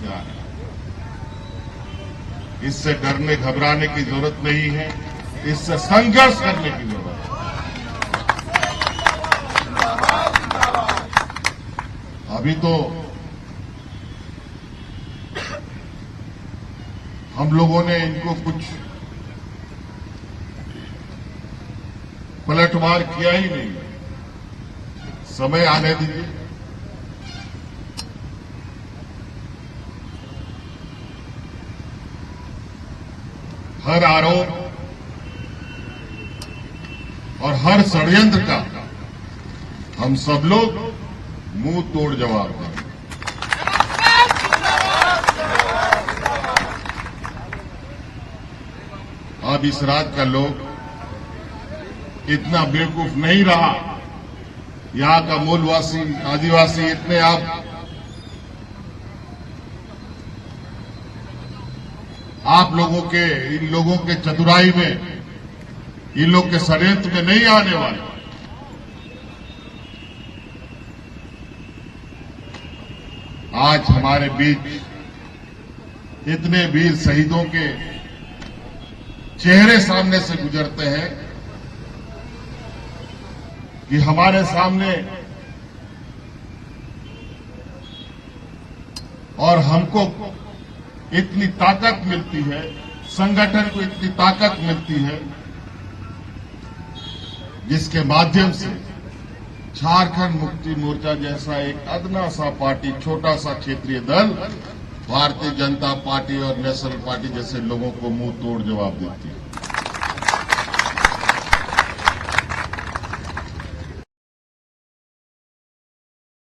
जा रहा है। इससे डरने घबराने की जरूरत नहीं है, इससे संघर्ष करने की जरूरत है। अभी तो हम लोगों ने इनको कुछ पलटवार किया ही नहीं, समय आने दीजिए। हर आरोप और हर षड्यंत्र का हम सब लोग मुंह तोड़ जवाब दें। अब इस राज्य का लोग इतना बेवकूफ नहीं रहा, यहां का मूलवासी आदिवासी इतने आप लोगों के, इन लोगों के चतुराई में, इन लोग के षड्यंत्र में नहीं आने वाले। आज हमारे बीच इतने वीर शहीदों के चेहरे सामने से गुजरते हैं कि हमारे सामने और हमको इतनी ताकत मिलती है, संगठन को इतनी ताकत मिलती है, जिसके माध्यम से झारखंड मुक्ति मोर्चा जैसा एक अदना सा पार्टी, छोटा सा क्षेत्रीय दल भारतीय जनता पार्टी और नेशनल पार्टी जैसे लोगों को मुंह तोड़ जवाब देती है।